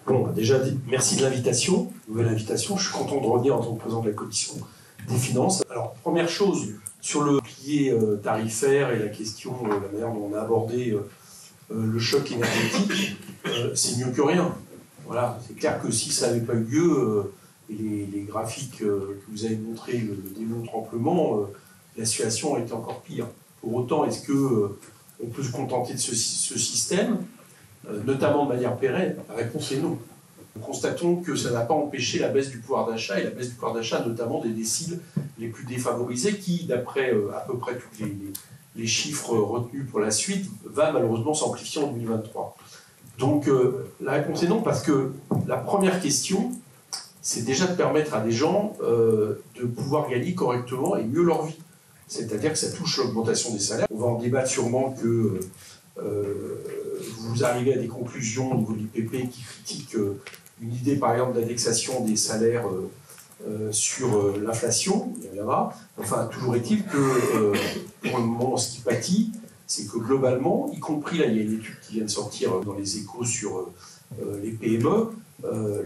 Bon, déjà, merci de l'invitation, nouvelle invitation. Je suis content de revenir en tant que président de la commission des finances. Alors, première chose, sur le pilier tarifaire et la question, la manière dont on a abordé le choc énergétique, c'est mieux que rien. Voilà, c'est clair que si ça n'avait pas eu lieu, et les graphiques que vous avez montrés le démontrent amplement, la situation aurait été encore pire. Pour autant, est-ce qu'on peut se contenter de ce système, notamment de manière pérenne? La réponse est non. Nous constatons que ça n'a pas empêché la baisse du pouvoir d'achat, et la baisse du pouvoir d'achat notamment des déciles les plus défavorisés, qui, d'après à peu près tous les chiffres retenus pour la suite, va malheureusement s'amplifier en 2023. Donc la réponse est non, parce que la première question, c'est déjà de permettre à des gens de pouvoir gagner correctement et mieux leur vie. C'est-à-dire que ça touche l'augmentation des salaires. On va en débattre sûrement que vous arrivez à des conclusions au niveau de l'IPP qui critiquent une idée, par exemple, d'indexation des salaires sur l'inflation. Il y en aura. Enfin, toujours est-il que pour le moment, ce qui pâtit, c'est que globalement, y compris là, il y a une étude qui vient de sortir dans les Échos sur les PME,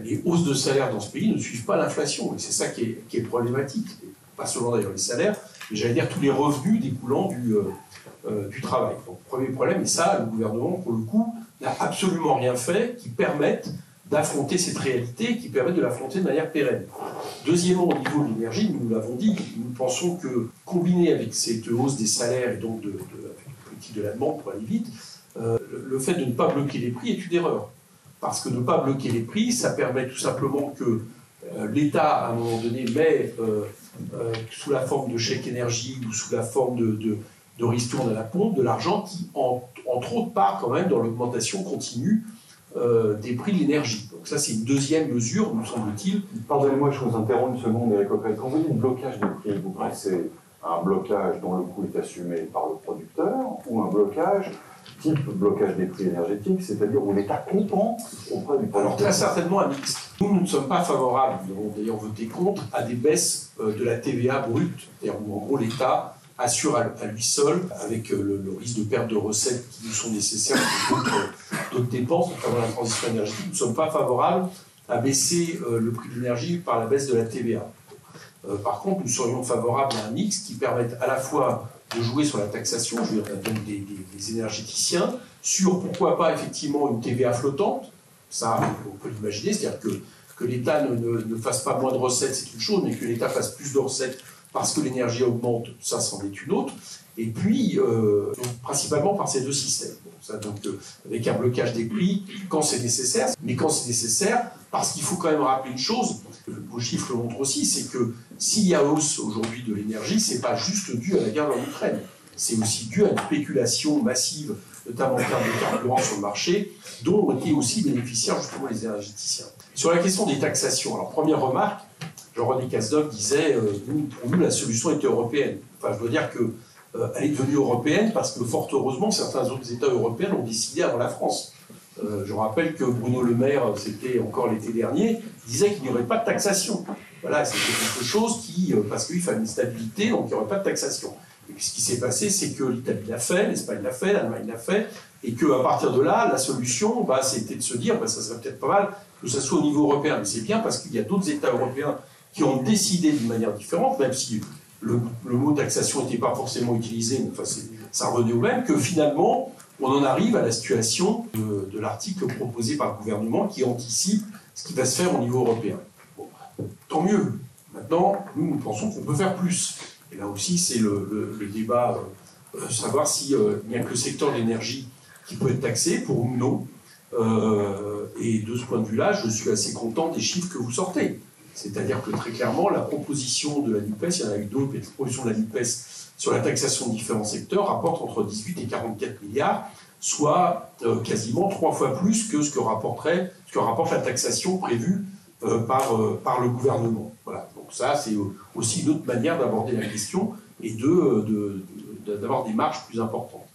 les hausses de salaire dans ce pays ne suivent pas l'inflation. Et c'est ça qui est problématique. Pas seulement d'ailleurs les salaires, mais j'allais dire tous les revenus découlant du travail. Donc, premier problème, et ça, le gouvernement, pour le coup, n'a absolument rien fait qui permette d'affronter cette réalité, qui permette de l'affronter de manière pérenne. Deuxièmement, au niveau de l'énergie, nous l'avons dit, nous pensons que, combiné avec cette hausse des salaires et donc avec une politique de la demande, pour aller vite, le fait de ne pas bloquer les prix est une erreur. Parce que ne pas bloquer les prix, ça permet tout simplement que l'État, à un moment donné, met sous la forme de chèque énergie ou sous la forme de ristourne à la pompe, de l'argent qui, entre autres, part quand même dans l'augmentation continue des prix de l'énergie. Donc ça, c'est une deuxième mesure, nous semble-t-il. Pardonnez-moi, je vous interromps une seconde, Éric Coquerel. Quand vous dites blocage des prix, vous pensez à un blocage dont le coût est assumé par le producteur ou un blocage type blocage des prix énergétiques, c'est-à-dire où l'État compense auprès du producteur? Alors très certainement un mix. Nous ne sommes pas favorables, nous avons d'ailleurs voté contre, à des baisses de la TVA brute, c'est-à-dire où en gros l'État assure à lui seul, avec le risque de perte de recettes qui nous sont nécessaires pour d'autres dépenses, notamment la transition énergétique. Nous ne sommes pas favorables à baisser le prix de l'énergie par la baisse de la TVA. Par contre, nous serions favorables à un mix qui permette à la fois de jouer sur la taxation, je veux dire, donc des énergéticiens, sur pourquoi pas effectivement une TVA flottante, ça on peut l'imaginer, c'est-à-dire que l'État ne fasse pas moins de recettes, c'est une chose, mais que l'État fasse plus de recettes parce que l'énergie augmente, ça c'en est une autre, et puis donc, principalement par ces deux systèmes. Bon, ça, donc, avec un blocage des prix quand c'est nécessaire, mais quand c'est nécessaire, parce qu'il faut quand même rappeler une chose, vos chiffres le montrent aussi, c'est que s'il y a hausse aujourd'hui de l'énergie, c'est pas juste dû à la guerre en Ukraine, c'est aussi dû à une spéculation massive, notamment en termes de carburant sur le marché, dont ont été aussi bénéficiaires justement les énergéticiens. Sur la question des taxations, alors première remarque, Jean-René Cazeneuve disait pour nous, la solution était européenne. Enfin, je dois dire qu'elle est devenue européenne parce que, fort heureusement, certains autres États européens l'ont décidé avant la France. Je rappelle que Bruno Le Maire, c'était encore l'été dernier, disait qu'il n'y aurait pas de taxation. Voilà, c'était quelque chose qui, parce qu'il fallait une stabilité, donc il n'y aurait pas de taxation. Et puis ce qui s'est passé, c'est que l'Italie l'a fait, l'Espagne l'a fait, l'Allemagne l'a fait, et qu'à partir de là, la solution, c'était de se dire, ça serait peut-être pas mal que ça soit au niveau européen. Mais c'est bien parce qu'il y a d'autres États européens qui ont décidé d'une manière différente, même si le mot taxation n'était pas forcément utilisé, mais enfin, ça revenait au même, que finalement, on en arrive à la situation de l'article proposé par le gouvernement qui anticipe ce qui va se faire au niveau européen. Bon, tant mieux. Maintenant, nous pensons qu'on peut faire plus. Et là aussi, c'est le débat, savoir s'il n'y a que le secteur de l'énergie qui peut être taxé, pour nous, non. Et de ce point de vue-là, je suis assez content des chiffres que vous sortez. C'est-à-dire que très clairement, la proposition de la NUPES, il y en a eu d'autres, mais la proposition de la NUPES sur la taxation de différents secteurs rapporte entre 18 et 44 milliards, soit quasiment 3 fois plus que ce que rapporte la taxation prévue par le gouvernement. Voilà. Donc ça, c'est aussi une autre manière d'aborder la question et d'avoir des marges plus importantes.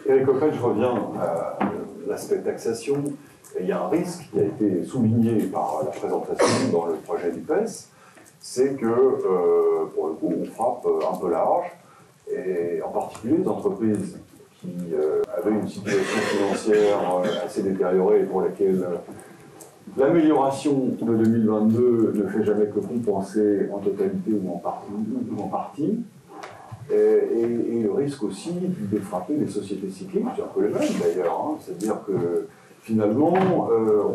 Éric Coquerel, je reviens à l'aspect taxation. Il y a un risque qui a été souligné par la présentation dans le projet du PES, c'est que, pour le coup, on frappe un peu large, et en particulier les entreprises qui avaient une situation financière assez détériorée et pour laquelle L'amélioration de 2022 ne fait jamais que compenser en totalité ou en partie. Et le risque aussi de frapper les sociétés cycliques, c'est un peu les mêmes d'ailleurs, hein. C'est-à-dire que finalement,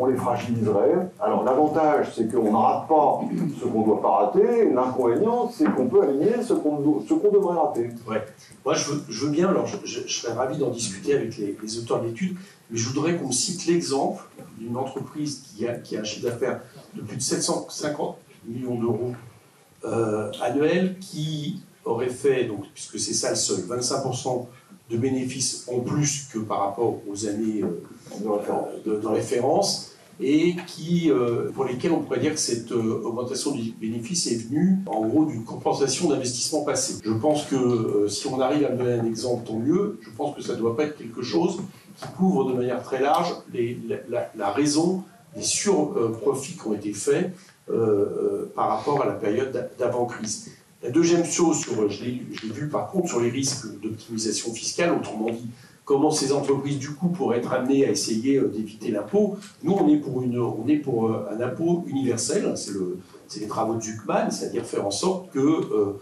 on les fragiliserait. Alors l'avantage, c'est qu'on ne rate pas ce qu'on ne doit pas rater, l'inconvénient, c'est qu'on peut aligner ce qu'on devrait rater. Ouais. Moi, je veux bien, alors je serais ravi d'en discuter avec les auteurs de l'étude, mais je voudrais qu'on me cite l'exemple d'une entreprise qui a un chiffre d'affaires de plus de 750 millions d'euros annuels, qui aurait fait, donc, puisque c'est ça le seuil, 25% de bénéfices en plus que par rapport aux années de référence, et pour lesquels on pourrait dire que cette augmentation du bénéfice est venue en gros d'une compensation d'investissement passé. Je pense que si on arrive à me donner un exemple, tant mieux. Je pense que ça ne doit pas être quelque chose qui couvre de manière très large la raison des surprofits qui ont été faits par rapport à la période d'avant-crise. La deuxième chose, je l'ai vu par contre sur les risques d'optimisation fiscale, autrement dit, comment ces entreprises du coup pourraient être amenées à essayer d'éviter l'impôt. Nous, on est pour un impôt universel, c'est les travaux de Zuckman, c'est-à-dire faire en sorte que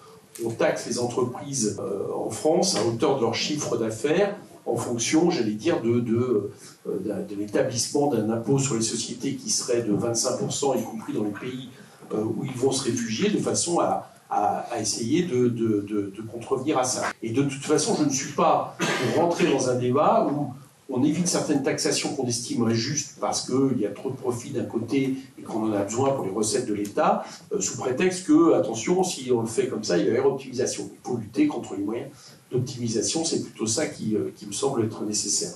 on taxe les entreprises en France à hauteur de leur chiffre d'affaires en fonction, j'allais dire, de l'établissement d'un impôt sur les sociétés qui serait de 25%, y compris dans les pays où ils vont se réfugier, de façon à essayer de contrevenir à ça. Et de toute façon, je ne suis pas pour rentrer dans un débat où on évite certaines taxations qu'on estimerait justes parce qu'il y a trop de profits d'un côté et qu'on en a besoin pour les recettes de l'État, sous prétexte que, attention, si on le fait comme ça, il va y avoir optimisation. Il faut lutter contre les moyens d'optimisation, c'est plutôt ça qui me semble être nécessaire.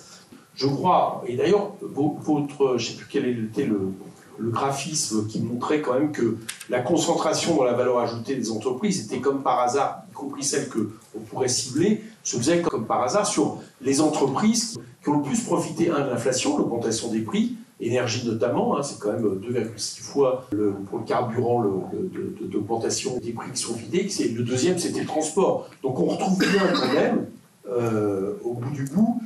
Je crois, et d'ailleurs, je ne sais plus quel était le graphisme qui montrait quand même que la concentration dans la valeur ajoutée des entreprises était comme par hasard, y compris celles qu'on pourrait cibler, se faisait comme par hasard sur les entreprises qui ont le plus profité, de l'inflation, l'augmentation des prix, énergie notamment, c'est quand même 2,6 fois pour le carburant d'augmentation des prix qui sont vidés. Le deuxième, c'était le transport. Donc on retrouve bien quand même, au bout du bout,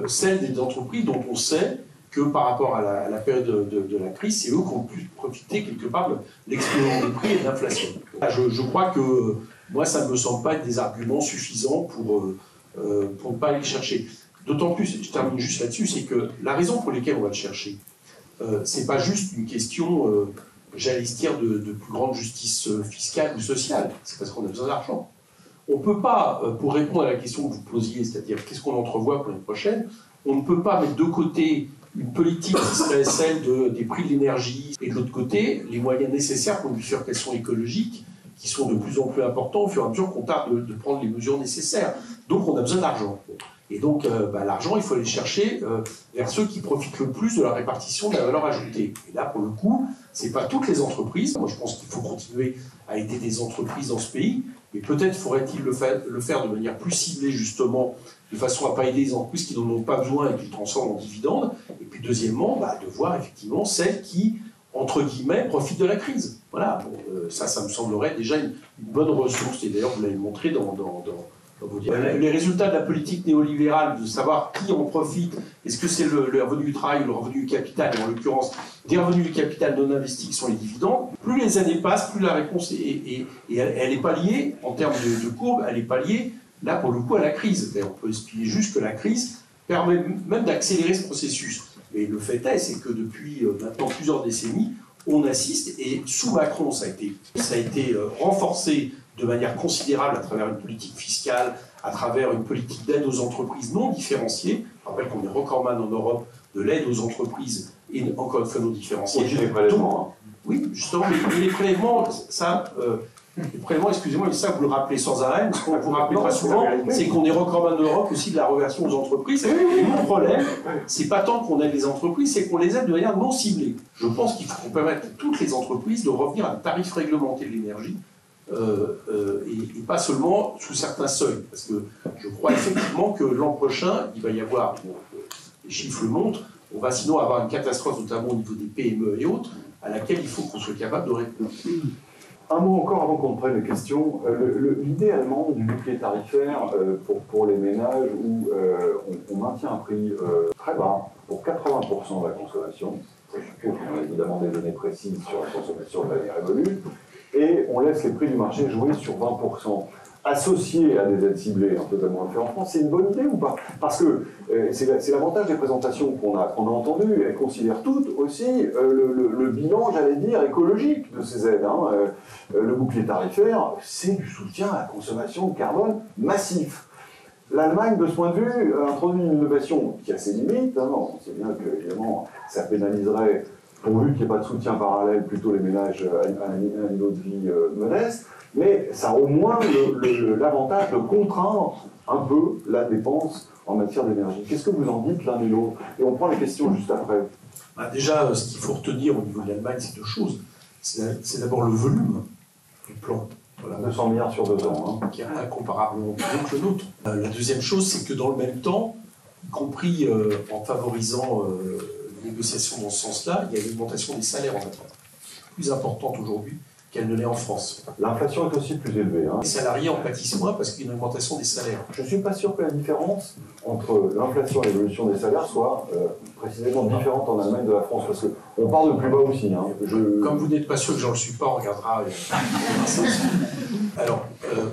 celles des entreprises dont on sait que par rapport à la période de la crise, c'est eux qui ont pu profiter quelque part de l'explosion des prix et de l'inflation. Je crois que moi, ça ne me semble pas être des arguments suffisants pour ne pas aller le chercher. D'autant plus, je termine juste là-dessus, c'est que la raison pour laquelle on va le chercher, c'est pas juste une question, j'allais dire, de plus grande justice fiscale ou sociale, c'est parce qu'on a besoin d'argent. On ne peut pas, pour répondre à la question que vous posiez, c'est-à-dire qu'est-ce qu'on entrevoit pour l'année prochaine, on ne peut pas mettre de côté une politique qui serait celle des prix de l'énergie et de l'autre côté, les moyens nécessaires pour une question écologique qui sont de plus en plus importants au fur et à mesure qu'on tarde de prendre les mesures nécessaires. Donc on a besoin d'argent. Et donc l'argent, il faut aller chercher vers ceux qui profitent le plus de la répartition de la valeur ajoutée. Et là, pour le coup, ce n'est pas toutes les entreprises. Moi, je pense qu'il faut continuer à aider des entreprises dans ce pays, mais peut-être faudrait-il le faire de manière plus ciblée, justement, de façon à ne pas aider les entreprises qui n'en ont pas besoin et qui le transforment en dividendes. Et puis deuxièmement, de voir effectivement celles qui, entre guillemets, profitent de la crise. Voilà, ça me semblerait déjà une bonne ressource. Et d'ailleurs, vous l'avez montré dans vos diapositives. Les résultats de la politique néolibérale, de savoir qui en profite, est-ce que c'est le revenu du travail ou le revenu du capital, et en l'occurrence, des revenus du capital non investis qui sont les dividendes, plus les années passent, plus la réponse et elle n'est pas liée, en termes de courbe, elle n'est pas liée, là, pour le coup, à la crise. D'ailleurs, on peut expliquer juste que la crise permet même d'accélérer ce processus. Mais le fait est, c'est que depuis maintenant plusieurs décennies, on assiste, et sous Macron, ça a été renforcé de manière considérable à travers une politique fiscale, à travers une politique d'aide aux entreprises non différenciée. Je rappelle qu'on est recordman en Europe de l'aide aux entreprises et encore une fois non différenciée. Aussi les prélèvements. Oui, justement, mais les prélèvements, les prélèvements, excusez-moi, mais ça vous le rappelez sans arrêt, ce qu'on vous rappelle pas souvent, c'est qu'on est recordman d'Europe aussi de la reversion aux entreprises. Et mon problème, c'est pas tant qu'on aide les entreprises, c'est qu'on les aide de manière non ciblée. Je pense qu'il faut qu'on permette à toutes les entreprises de revenir à un tarif réglementé de l'énergie, et pas seulement sous certains seuils. Parce que je crois effectivement que l'an prochain, il va y avoir, les chiffres le montrent, on va sinon avoir une catastrophe, notamment au niveau des PME et autres, à laquelle il faut qu'on soit capable de répondre. Un mot encore avant qu'on prenne les questions. L'idée allemande du bouclier tarifaire pour les ménages où on maintient un prix très bas pour 80% de la consommation, on a évidemment des données précises sur la consommation de l'année révolue, et on laisse les prix du marché jouer sur 20%. Associé à des aides ciblées, totalement fait en France, c'est une bonne idée ou pas? Parce que c'est l'avantage des présentations qu'on a entendues. Elles considèrent toutes aussi le bilan, j'allais dire, écologique de ces aides. Le bouclier tarifaire, c'est du soutien à la consommation de carbone massif. L'Allemagne, de ce point de vue, a introduit une innovation qui a ses limites. On sait bien que, évidemment, ça pénaliserait, pourvu qu'il n'y ait pas de soutien parallèle, plutôt les ménages à un niveau de vie modeste. Mais ça a au moins l'avantage de contraindre un peu la dépense en matière d'énergie. Qu'est-ce que vous en dites l'un et l'autre? Et on prend les questions juste après. Déjà, ce qu'il faut retenir au niveau de l'Allemagne, c'est deux choses. C'est d'abord le volume du plan. Voilà. 200 milliards sur 2 ans. Qui est incomparablement plus gros que le nôtre. La deuxième chose, c'est que dans le même temps, y compris en favorisant les négociations dans ce sens-là, il y a une augmentation des salaires en retraite, plus importante aujourd'hui qu'elle ne l'est en France. L'inflation est aussi plus élevée. Les salariés en pâtissent moins parce qu'il y a une augmentation des salaires. Je ne suis pas sûr que la différence entre l'inflation et l'évolution des salaires soit précisément différente en Allemagne de la France, parce qu'on part de plus bas aussi. Comme vous n'êtes pas sûr que j'en le suis pas, on regardera. Alors,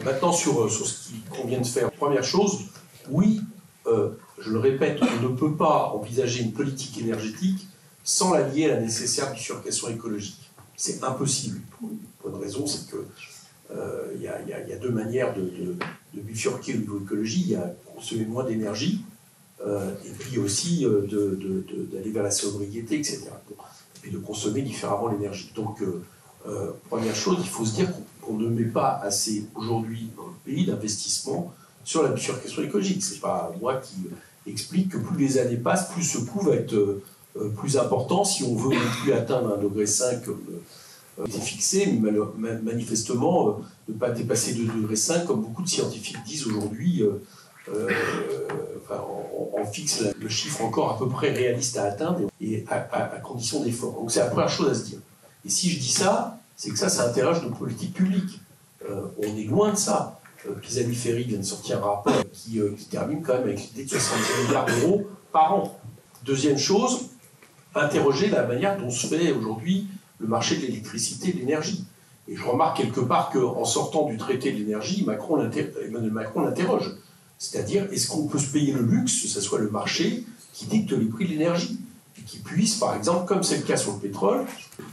maintenant sur ce qu'on vient de faire. Première chose, oui, je le répète, on ne peut pas envisager une politique énergétique sans la lier à la nécessaire bifurcation écologique. C'est impossible. Pour une raison, c'est que il y a deux manières de bifurquer au niveau écologie. Il y a consommer moins d'énergie et puis aussi d'aller vers la sobriété, etc. Et puis de consommer différemment l'énergie. Donc, première chose, il faut se dire qu'on ne met pas assez aujourd'hui dans le pays d'investissement sur la bifurcation écologique. C'est pas moi qui explique que plus les années passent, plus ce coût va être plus important si on veut non plus atteindre 1,5 degré comme c'est fixé, mais manifestement ne pas dépasser 2,5 degrés comme beaucoup de scientifiques disent aujourd'hui. On fixe le chiffre encore à peu près réaliste à atteindre et à condition d'effort. Donc c'est la première chose à se dire. Et si je dis ça, c'est que ça interroge nos politiques publiques. On est loin de ça. Pisani-Ferry vient de sortir un rapport qui termine quand même avec l'idée de 70 milliards d'euros par an. Deuxième chose, interroger la manière dont se fait aujourd'hui le marché de l'électricité et de l'énergie. Et je remarque quelque part qu'en sortant du traité de l'énergie, Emmanuel Macron l'interroge. C'est-à-dire, est-ce qu'on peut se payer le luxe, que ce soit le marché, qui dicte les prix de l'énergie et qui puisse, par exemple, comme c'est le cas sur le pétrole,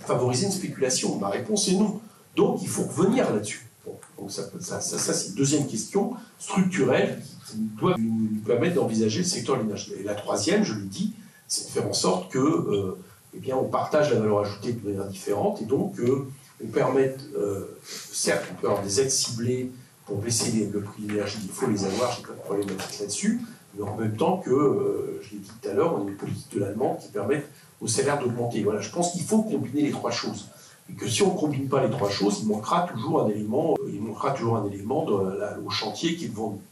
favoriser une spéculation? Ma réponse est non. Donc, il faut revenir là-dessus. Bon, donc ça c'est une deuxième question structurelle qui doit nous permettre d'envisager le secteur de l'énergie. Et la troisième, je l'ai dit, c'est de faire en sorte que on partage la valeur ajoutée de manière différente et donc on permette, certes, on peut avoir des aides ciblées pour baisser le prix de l'énergie, il faut les avoir, je n'ai pas de problématique là-dessus, mais en même temps que, je l'ai dit tout à l'heure, on a une politique de l'allemand qui permet aux salaires d'augmenter. Voilà, je pense qu'il faut combiner les trois choses. Et que si on ne combine pas les trois choses, il manquera toujours un élément au chantier qui est devant nous.